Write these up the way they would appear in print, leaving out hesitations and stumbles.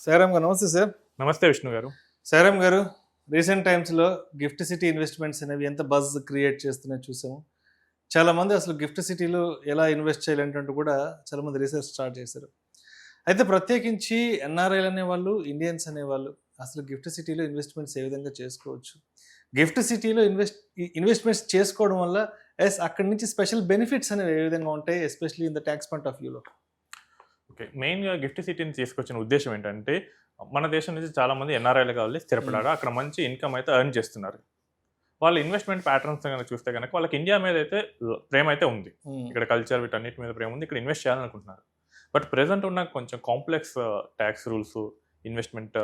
సాయిరామ్ గారు నమస్తే సార్. నమస్తే విష్ణు గారు. సాయిరామ్ గారు, రీసెంట్ టైమ్స్లో గిఫ్ట్ సిటీ ఇన్వెస్ట్మెంట్స్ అనేవి ఎంత బజ్ క్రియేట్ చేస్తున్నాయో చూసాము. చాలామంది అసలు గిఫ్ట్ సిటీలో ఎలా ఇన్వెస్ట్ చేయాలంటూ కూడా చాలామంది రీసెర్చ్ స్టార్ట్ చేశారు. అయితే ప్రత్యేకించి ఎన్ఆర్ఐలు అనేవాళ్ళు, ఇండియన్స్ అనేవాళ్ళు అసలు గిఫ్ట్ సిటీలో ఇన్వెస్ట్మెంట్స్ ఏ విధంగా చేసుకోవచ్చు, గిఫ్ట్ సిటీలో ఇన్వెస్ట్మెంట్స్ చేసుకోవడం వల్ల అక్కడి నుంచి స్పెషల్ బెనిఫిట్స్ అనేవి ఏ విధంగా ఉంటాయి, especially in the tax point of వ్యూలో? ఓకే, మెయిన్గా గిఫ్ట్ సిటీని తీసుకొచ్చిన ఉద్దేశం ఏంటంటే, మన దేశం నుంచి చాలామంది ఎన్ఆర్ఐలు కావాలి స్థిరపడారు, అక్కడ మంచి ఇన్కమ్ అయితే ఎర్న్ చేస్తున్నారు. వాళ్ళ ఇన్వెస్ట్మెంట్ ప్యాటర్న్స్ కనుక చూస్తే కనుక వాళ్ళకి ఇండియా మీద అయితే ప్రేమ అయితే ఉంది, ఇక్కడ కల్చర్ వీటన్నిటి మీద ప్రేమ ఉంది, ఇక్కడ ఇన్వెస్ట్ చేయాలనుకుంటున్నారు. బట్ ప్రెసెంట్ ఉన్న కొంచెం complex tax rules, investment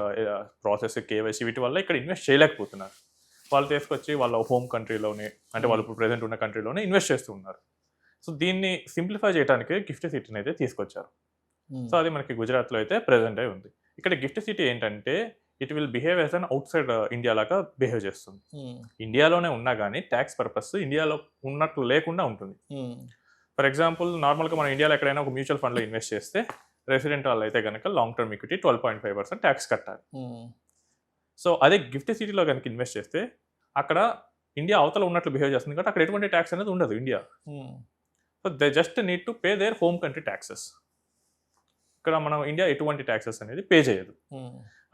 process, KYC వీటి వల్ల ఇక్కడ ఇన్వెస్ట్ చేయలేకపోతున్నారు. వాళ్ళు తీసుకొచ్చి వాళ్ళ హోమ్ కంట్రీలోనే, అంటే వాళ్ళు ఇప్పుడు ప్రెసెంట్ ఉన్న కంట్రీలోనే ఇన్వెస్ట్ చేస్తూ ఉన్నారు. సో దీన్ని సింప్లిఫై చేయడానికి గిఫ్ట్ సిటీని అయితే తీసుకొచ్చారు. సో అది మనకి గుజరాత్లో అయితే ప్రెసెంట్ అయి ఉంది. ఇక్కడ గిఫ్ట్ సిటీ ఏంటంటే it will behave as an out side India లాగా బిహేవ్ చేస్తుంది. ఇండియాలోనే ఉన్నా కానీ ట్యాక్స్ పర్పస్ ఇండియాలో ఉన్నట్లు లేకుండా ఉంటుంది. ఫర్ ఎగ్జాంపుల్, నార్మల్గా మనం ఇండియాలో ఎక్కడైనా ఒక మ్యూచువల్ ఫండ్లో ఇన్వెస్ట్ చేస్తే రెసిడెంట్ వాళ్ళు అయితే కనుక లాంగ్ టర్మ్ ఈక్విటీ 12.5% ట్యాక్స్ కట్టాలి. సో అదే గిఫ్ట్ సిటీలో కనుక ఇన్వెస్ట్ చేస్తే అక్కడ ఇండియా అవతల ఉన్నట్లు బిహేవ్ చేస్తుంది కాబట్టి అక్కడ ఎటువంటి ట్యాక్స్ అనేది ఉండదు India. So they just need to pay their home country taxes. ఇక్కడ మనం ఇండియా ఎటువంటి ట్యాక్సెస్ అనేది పే చేయదు.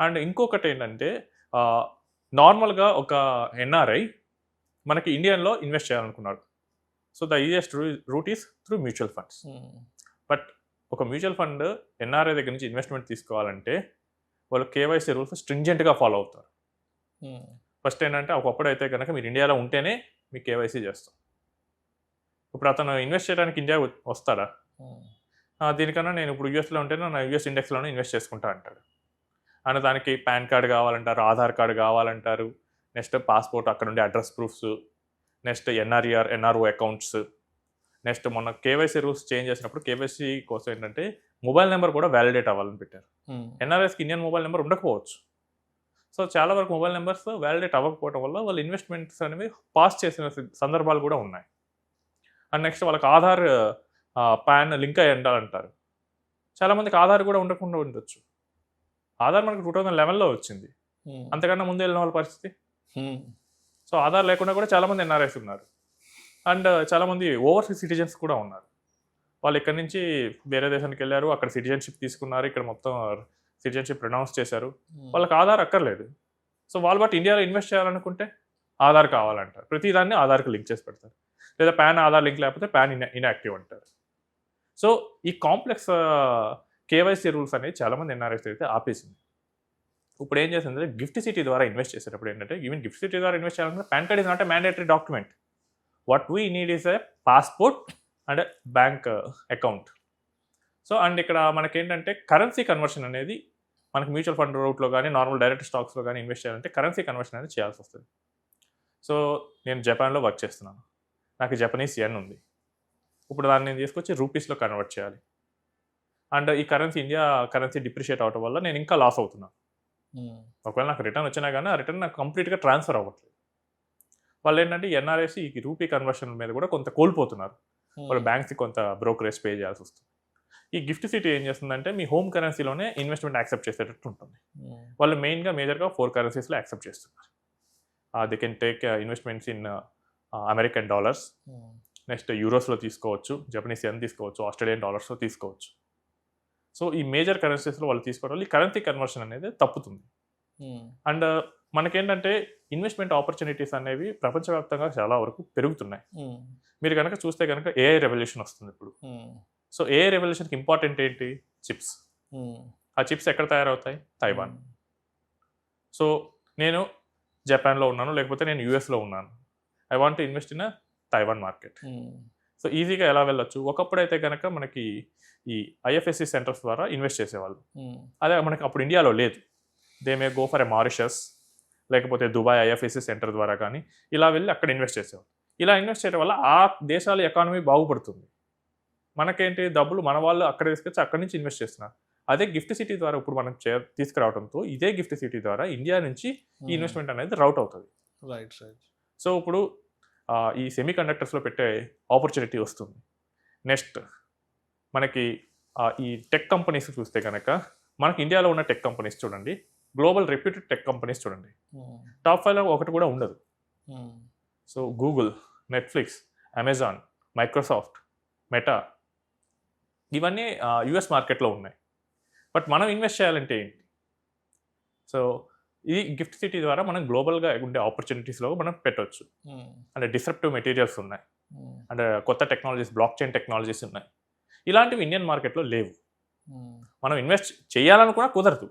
అండ్ ఇంకొకటి ఏంటంటే, నార్మల్గా ఒక ఎన్ఆర్ఐ మనకి ఇండియన్లో ఇన్వెస్ట్ చేయాలనుకున్నాడు. So the easiest route is through mutual funds. But ఒక మ్యూచువల్ ఫండ్ ఎన్ఆర్ఐ దగ్గర నుంచి ఇన్వెస్ట్మెంట్ తీసుకోవాలంటే వాళ్ళు కేవైసీ రూల్స్ స్ట్రింజెంట్గా ఫాలో అవుతారు. ఫస్ట్ ఏంటంటే, ఒకప్పుడు అయితే కనుక మీరు ఇండియాలో ఉంటేనే మీకు కేవైసీ చేస్తాం. ఇప్పుడు అతను ఇన్వెస్ట్ చేయడానికి ఇండియా వస్తాడా? దీనికన్నా నేను ఇప్పుడు యూఎస్లో ఉంటేనే నా యూఎస్ ఇండెక్స్లోనే ఇన్వెస్ట్ చేసుకుంటా అంటాడు. అండ్ దానికి పాన్ కార్డ్ కావాలంటారు, ఆధార్ కార్డు కావాలంటారు, నెక్స్ట్ పాస్పోర్ట్, అక్కడ ఉండే address proofs, next NRO accounts, next మొన్న కేవైసీ రూల్స్ చేంజ్ చేసినప్పుడు కేవైసీ కోసం ఏంటంటే మొబైల్ నెంబర్ కూడా వ్యాలిడేట్ అవ్వాలని పెట్టారు. ఎన్ఆర్ఎస్కి ఇండియన్ మొబైల్ నెంబర్ ఉండకపోవచ్చు. సో చాలా వరకు మొబైల్ నెంబర్స్ వ్యాలిడేట్ అవ్వకపోవడం వల్ల వాళ్ళు ఇన్వెస్ట్మెంట్స్ అనేవి పాస్ చేసిన సందర్భాలు కూడా ఉన్నాయి. అండ్ నెక్స్ట్ వాళ్ళకి ఆధార్ పాన్ లింక్ అయ్యి ఉండాలంటారు. చాలామందికి ఆధార్ కూడా ఉండకుండా ఉండొచ్చు. ఆధార్ మనకి 2011లో వచ్చింది, అంతకన్నా ముందు వెళ్ళిన వాళ్ళ పరిస్థితి. సో ఆధార్ లేకుండా కూడా చాలామంది ఎన్ఆర్ఐస్ ఉన్నారు. అండ్ చాలామంది ఓవర్సీస్ సిటిజన్స్ కూడా ఉన్నారు. వాళ్ళు ఇక్కడ నుంచి వేరే దేశానికి వెళ్ళారు, అక్కడ సిటిజన్షిప్ తీసుకున్నారు, ఇక్కడ మొత్తం సిటిజన్షిప్ ప్రొనౌన్స్ చేశారు, వాళ్ళకి ఆధార్ అక్కర్లేదు. సో వాళ్ళు బట్టి ఇండియాలో ఇన్వెస్ట్ చేయాలనుకుంటే ఆధార్ కావాలంటారు. ప్రతిదాన్ని ఆధార్కి లింక్ చేసి పెడతారు, లేదా పాన్ ఆధార్ లింక్ లేకపోతే పాన్ ఇన్యాక్టివ్ అంటారు. సో ఈ కాంప్లెక్స్ కేవైసీ రూల్స్ అనేవి చాలామంది ఎన్ఆర్ఐస్ అయితే ఆపేసింది. ఇప్పుడు ఏం చేసిందంటే, గిఫ్ట్ సిటీ ద్వారా ఇన్వెస్ట్ చేసేటప్పుడు ఏంటంటే, ఈవెన్ గిఫ్ట్ సిటీ ద్వారా ఇన్వెస్ట్ చేయాలంటే pan card is not a mandatory document. What we need is a passport and bank account. So and ఇక్కడ మనకేంటంటే కరెన్సీ కన్వర్షన్ అనేది మనకి మ్యూచువల్ ఫండ్ రూట్లో కానీ నార్మల్ డైరెక్ట్ స్టాక్స్లో కానీ ఇన్వెస్ట్ చేయాలంటే కరెన్సీ కన్వర్షన్ అనేది చేయాల్సి వస్తుంది. సో నేను జపాన్లో వర్క్ చేస్తున్నాను, నాకు జపనీస్ యెన్ ఉంది. ఇప్పుడు దాన్ని నేను తీసుకొచ్చి రూపీస్లో కన్వర్ట్ చేయాలి. అండ్ ఈ ఇండియా కరెన్సీ డిప్రిషియేట్ అవడం వల్ల నేను ఇంకా లాస్ అవుతున్నాను. ఒకవేళ నాకు రిటర్న్ వచ్చినా కానీ ఆ రిటర్న్ నాకు కంప్లీట్గా ట్రాన్స్ఫర్ అవ్వట్లేదు. వాళ్ళు ఏంటంటే ఎన్ఆర్ఐస్ ఈ రూపీ కన్వర్షన్ మీద కూడా కొంత కోల్పోతున్నారు. వాళ్ళు బ్యాంక్స్కి కొంత బ్రోకరేజ్ పే చేయాల్సి వస్తుంది. ఈ గిఫ్ట్ సిటీ ఏం చేస్తుందంటే మీ హోమ్ కరెన్సీలోనే ఇన్వెస్ట్మెంట్ యాక్సెప్ట్ చేసేటట్టు ఉంటుంది. వాళ్ళు మేజర్గా 4 కరెన్సీస్లో యాక్సెప్ట్ చేస్తున్నారు. They can take investments in American dollars, next యూరోస్లో తీసుకోవచ్చు, జపనీస్ యెన్ తీసుకోవచ్చు, ఆస్ట్రేలియన్ డాలర్స్లో తీసుకోవచ్చు. సో ఈ మేజర్ కరెన్సీస్లో వాళ్ళు తీసుకోవడం వల్ల ఈ కరెన్సీ కన్వర్షన్ అనేది తప్పుతుంది. అండ్ మనకేంటంటే ఇన్వెస్ట్మెంట్ ఆపర్చునిటీస్ అనేవి ప్రపంచవ్యాప్తంగా చాలా వరకు పెరుగుతున్నాయి. మీరు కనుక చూస్తే కనుక ఏఐ రెవల్యూషన్ వస్తుంది ఇప్పుడు. సో ఏఐ రెవల్యూషన్కి ఇంపార్టెంట్ ఏంటి? చిప్స్. ఆ చిప్స్ ఎక్కడ తయారవుతాయి? తైవాన్. సో నేను జపాన్లో ఉన్నాను, లేకపోతే నేను యూఎస్లో ఉన్నాను, I want to invest in Taiwan market. So ఈజీగా ఎలా వెళ్ళొచ్చు? ఒకప్పుడు అయితే కనుక మనకి ఈ ఐఎఫ్ఎస్సి సెంటర్స్ ద్వారా ఇన్వెస్ట్ చేసేవాళ్ళు. అదే మనకి అప్పుడు ఇండియాలో లేదు. They may go for a Mauritius, లేకపోతే దుబాయ్ ఐఎఫ్ఎస్సి సెంటర్ ద్వారా కానీ ఇలా వెళ్ళి అక్కడ ఇన్వెస్ట్ చేసేవాళ్ళు. ఇలా ఇన్వెస్ట్ చేయడం వల్ల ఆ దేశాల ఎకానమీ బాగుపడుతుంది. మనకేంటి, డబ్బులు మన వాళ్ళు అక్కడ తీసుకొచ్చి అక్కడి నుంచి ఇన్వెస్ట్ చేస్తున్నారు. అదే గిఫ్ట్ సిటీ ద్వారా ఇప్పుడు మనం తీసుకురావడంతో ఇదే గిఫ్ట్ సిటీ ద్వారా ఇండియా నుంచి ఈ ఇన్వెస్ట్మెంట్ అనేది రౌట్ అవుతుంది. Right right. సో ఇప్పుడు ఈ సెమీ కండక్టర్స్లో పెట్టే ఆపర్చునిటీ వస్తుంది. నెక్స్ట్ మనకి ఈ టెక్ కంపెనీస్ చూస్తే కనుక మనకి ఇండియాలో ఉన్న టెక్ కంపెనీస్ చూడండి, గ్లోబల్ రెప్యూటెడ్ టెక్ కంపెనీస్ చూడండి, టాప్ 5లో ఒకటి కూడా ఉండదు. So Google, Netflix, Amazon, Microsoft, meta ఇవన్నీ యుఎస్ మార్కెట్లో ఉన్నాయి. బట్ మనం ఇన్వెస్ట్ చేయాలంటే ఏంటి? సో ఈ గిఫ్ట్ సిటీ ద్వారా మనం గ్లోబల్గా ఉండే ఆపర్చునిటీస్లో మనం పెట్టవచ్చు. అంటే డిస్రప్టివ్ మెటీరియల్స్ ఉన్నాయి, అంటే కొత్త టెక్నాలజీస్, బ్లాక్ చైన్ టెక్నాలజీస్ ఉన్నాయి. ఇలాంటివి ఇండియన్ మార్కెట్లో లేవు. మనం ఇన్వెస్ట్ చేయాలనుకున్నా కుదరదు.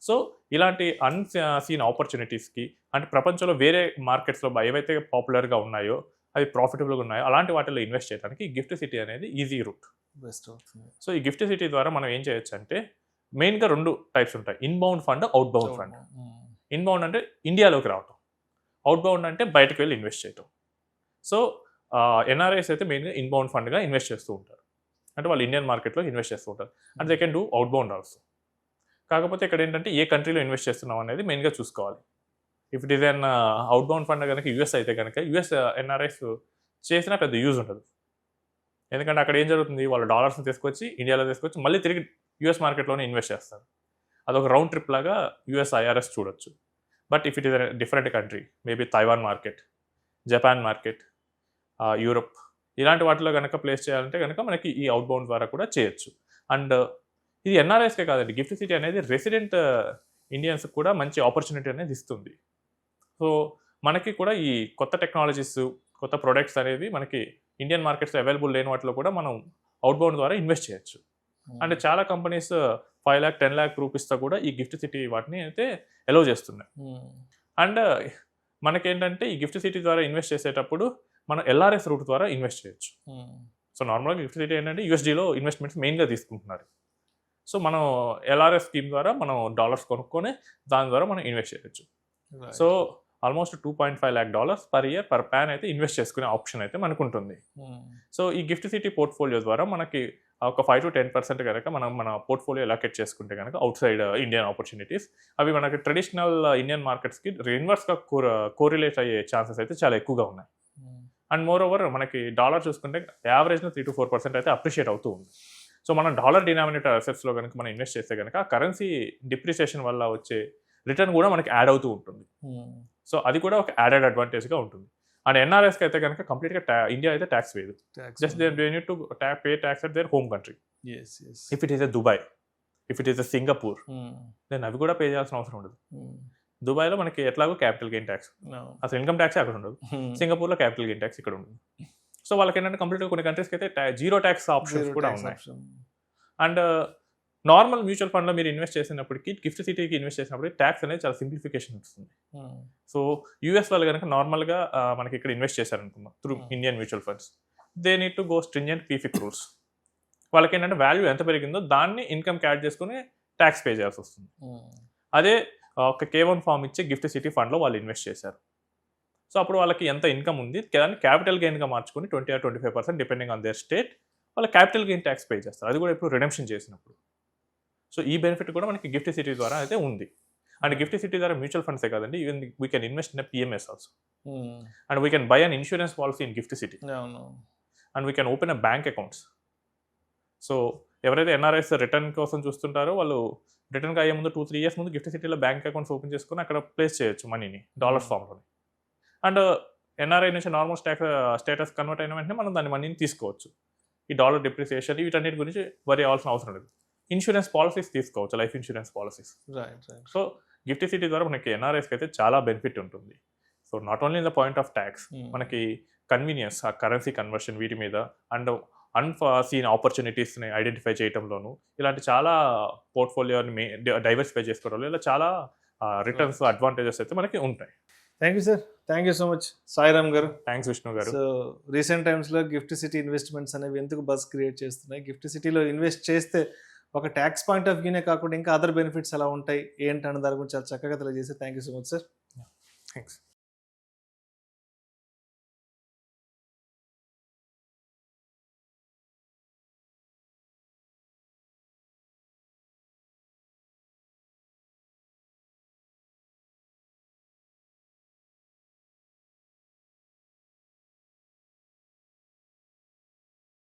సో ఇలాంటి అన్సీన్ ఆపర్చునిటీస్కి, అంటే ప్రపంచంలో వేరే మార్కెట్స్లో ఏవైతే పాపులర్గా ఉన్నాయో, అవి ప్రాఫిటబుల్గా ఉన్నాయో అలాంటి వాటిలో ఇన్వెస్ట్ చేయడానికి గిఫ్ట్ సిటీ అనేది ఈజీ రూట్. బెస్ట్ అవుతుంది. సో ఈ గిఫ్ట్ సిటీ ద్వారా మనం ఏం చేయొచ్చు అంటే మెయిన్గా 2 టైప్స్ ఉంటాయి, inbound fund, outbound fund. Inbound అంటే ఇండియాలోకి రావటం, అవుట్బౌండ్ అంటే బయటకు వెళ్ళి ఇన్వెస్ట్ చేయటం. సో ఎన్ఆర్ఐస్ అయితే మెయిన్గా ఇన్బౌండ్ ఫండ్గా ఇన్వెస్ట్ చేస్తూ ఉంటారు, అంటే వాళ్ళు ఇండియన్ మార్కెట్లో ఇన్వెస్ట్ చేస్తూ ఉంటారు. And they can do outbound also. కాకపోతే ఇక్కడ ఏంటంటే ఏ కంట్రీలో ఇన్వెస్ట్ చేస్తున్నాం అనేది మెయిన్గా చూసుకోవాలి. If it is an outbound fund కనుక యూఎస్ అయితే కనుక యూఎస్ ఎన్ఆర్ఐస్ చేసినా పెద్ద యూజ్ ఉండదు. ఎందుకంటే అక్కడ ఏం జరుగుతుంది, వాళ్ళు డాలర్స్ని తీసుకొచ్చి ఇండియాలో తీసుకొచ్చి మళ్ళీ తిరిగి యూఎస్ మార్కెట్లోనే ఇన్వెస్ట్ చేస్తారు. అదొక రౌండ్ ట్రిప్ లాగా యూఎస్ ఐఆర్ఎస్ చూడొచ్చు. But if it is different country, maybe Taiwan market, Japan market, Europe, ఇలాంటి వాటిలో కనుక ప్లేస్ చేయాలంటే కనుక మనకి ఈ అవుట్బౌండ్ ద్వారా కూడా చేయొచ్చు. అండ్ ఇది ఎన్ఆర్ఐస్కే కాదండి, గిఫ్ట్ సిటీ అనేది రెసిడెంట్ ఇండియన్స్కి కూడా మంచి ఆపర్చునిటీ అనేది ఇస్తుంది. సో మనకి కూడా ఈ కొత్త టెక్నాలజీస్, కొత్త ప్రొడక్ట్స్ అనేవి మనకి ఇండియన్ మార్కెట్స్ అవైలబుల్ లేని వాటిలో కూడా మనం అవుట్బౌండ్ ద్వారా ఇన్వెస్ట్ చేయొచ్చు. అంటే చాలా కంపెనీస్ 5 lakh 10 lakh రూపీస్తో కూడా ఈ గిఫ్ట్ సిటీ వాటిని అయితే అలౌ చేస్తున్నాయి. అండ్ మనకేంటంటే ఈ గిఫ్ట్ సిటీ ద్వారా ఇన్వెస్ట్ చేసేటప్పుడు మనం ఎల్ఆర్ఎస్ రూట్ ద్వారా ఇన్వెస్ట్ చేయొచ్చు. సో నార్మల్గా గిఫ్ట్ సిటీ ఏంటంటే యూఎస్డీలో ఇన్వెస్ట్మెంట్స్ మెయిన్గా తీసుకుంటున్నారు. సో మనం ఎల్ఆర్ఎస్ స్కీమ్ ద్వారా మనం డాలర్స్ కొనుక్కొని దాని ద్వారా మనం ఇన్వెస్ట్ చేయొచ్చు. So almost $2.5 lakh per year per pan అయితే ఇన్వెస్ట్ చేసుకునే ఆప్షన్ అయితే మనకు ఉంటుంది. సో ఈ గిఫ్ట్ సిటీ పోర్ట్ఫోలియో ద్వారా మనకి ఒక 5 to 10% కనుక మనం మన పోర్ట్ఫోలియో ఎలాకెట్ చేసుకుంటే కనుక అవుట్ సైడ్ ఇండియన్ ఆపర్చునిటీస్, అవి మనకి ట్రెడిషనల్ ఇండియన్ మార్కెట్స్కి ఇన్వర్స్గా కోరిలేట్ అయ్యే ఛాన్సెస్ అయితే చాలా ఎక్కువగా ఉన్నాయి. అండ్ మోర్ ఓవర్ మనకి డాలర్ చూసుకుంటే యావరేజ్గా 3 to 4% అయితే అప్రిషియేట్ అవుతూ ఉంది. సో మనం డాలర్ డినామినేటర్ అసెట్స్లో కనుక మనం ఇన్వెస్ట్ చేస్తే కనుక కరెన్సీ డిప్రిసియేషన్ వల్ల వచ్చే రిటర్న్ కూడా మనకి యాడ్ అవుతూ ఉంటుంది. సో అది కూడా ఒక యాడెడ్ అడ్వాంటేజ్గా ఉంటుంది. అండ్ ఎన్ఆర్ఎస్కి అయితే కనుక కంప్లీట్గా ఇండియా అయితే ట్యాక్స్ వేయదు. Just they need to pay tax at their home country. If it is a Dubai, if it is a Singapore, then అవి కూడా పే చేయాల్సిన అవసరం ఉండదు. దుబాయ్లో మనకి ఎట్లాగో క్యాపిటల్ గెయిన్ ట్యాక్స్, అసలు ఇన్కమ్ ట్యాక్స్ అక్కడ ఉండదు. సింగపూర్లో క్యాపిటల్ గెయిన్ ట్యాక్స్ ఇక్కడ ఉంటుంది. సో వాళ్ళకి ఏంటంటే కంప్లీట్గా కొన్ని కంట్రీస్కి అయితే 0 ట్యాక్స్ ఆప్షన్స్ కూడా ఉన్నాయి. అండ్ నార్మల్ మ్యూచువల్ ఫండ్లో మీరు ఇన్వెస్ట్ చేసినప్పటికీ, గిఫ్ట్ సిటీకి ఇన్వెస్ట్ చేసినప్పటికీ ట్యాక్స్ అనేది చాలా సింప్లిఫికేషన్ వస్తుంది. సో యూఎస్ వాళ్ళు కనుక నార్మల్గా మనకి ఇక్కడ ఇన్వెస్ట్ చేశారనుకున్నాం through Indian mutual funds, they need to go stringent పీఫిక్ రూల్స్. వాళ్ళకి ఏంటంటే వాల్యూ ఎంత పెరిగిందో దాన్ని ఇన్కమ్ యాడ్ చేసుకుని ట్యాక్స్ పే చేయాల్సి వస్తుంది. అదే ఒక K1 ఫామ్ ఇచ్చే గిఫ్ట్ సిటీ ఫండ్లో వాళ్ళు ఇన్వెస్ట్ చేశారు. సో అప్పుడు వాళ్ళకి ఎంత ఇన్కమ్ ఉంది దాన్ని క్యాపిటల్ గెయిన్గా మార్చుకుని 20 or 25% depending on their state వాళ్ళ క్యాపిటల్ గెయిన్ ట్యాక్స్ పే చేస్తారు. అది కూడా ఇప్పుడు రిడెంప్షన్ చేసినప్పుడు. సో ఈ బెనిఫిట్ కూడా మనకి గిఫ్ట్ సిటీ ద్వారా అయితే ఉంది. అండ్ గిఫ్ట్ సిటీ ద్వారా మ్యూచువల్ ఫండ్సే కాదండి, even we can invest in PMS also. And we can buy an insurance policy in gift city. And we can open a bank accounts. So ఎవరైతే NRIs return కోసం చూస్తుంటారో వాళ్ళు రిటర్న్కి అయ్యే ముందు 2-3 years ముందు gift సిటీలో bank accounts open చేసుకుని అక్కడ place చేయొచ్చు మనీని డాలర్స్ ఫామ్లో. అండ్ ఎన్ఆర్ఐ నుంచి నార్మల్ స్టేటస్ కన్వర్ట్ అయిన వెంటనే మనం దాని మనీని తీసుకోవచ్చు. ఈ డాలర్ డిప్రిసియేషన్ వీటన్నిటి గురించి వరి అవ్వాల్సిన అవసరం లేదు. ఇన్సూరెన్స్ పాలసీస్ తీసుకోవచ్చు, life insurance policies. So gift city ద్వారా మనకి ఎన్ఆర్ఐస్కి అయితే చాలా బెనిఫిట్ ఉంటుంది. So not only in the point of tax, మనకి కన్వీనియన్స్, ఆ కరెన్సీ కన్వర్షన్ వీటి మీద, అండ్ అన్ఫాసీన్ ఆపర్చునిటీస్ని ఐడెంటిఫై చేయడంలోనూ ఇలాంటి చాలా పోర్ట్ఫోలియోని డైవర్సిఫై చేసుకోవడంలో ఇలా చాలా రిటర్న్స్ అడ్వాంటేజెస్ అయితే మనకి ఉంటాయి. Thank you sir, thank you so much Sairam గారు. థ్యాంక్స్ విష్ణు గారు. సో రీసెంట్ టైమ్స్లో గిఫ్ట్ సిటీ ఇన్వెస్ట్మెంట్స్ అనేవి ఎందుకు బజ్ క్రియేట్ చేస్తున్నాయి, గిఫ్ట్ సిటీలో ఇన్వెస్ట్ చేస్తే ఒక ట్యాక్స్ పాయింట్ ఆఫ్ వ్యూనే కాకుండా ఇంకా అదర్ బెనిఫిట్స్ ఎలా ఉంటాయి ఏంటన్న దాని గురించి చాలా చక్కగా తెలియజేసి thank you so much sir. Thanks.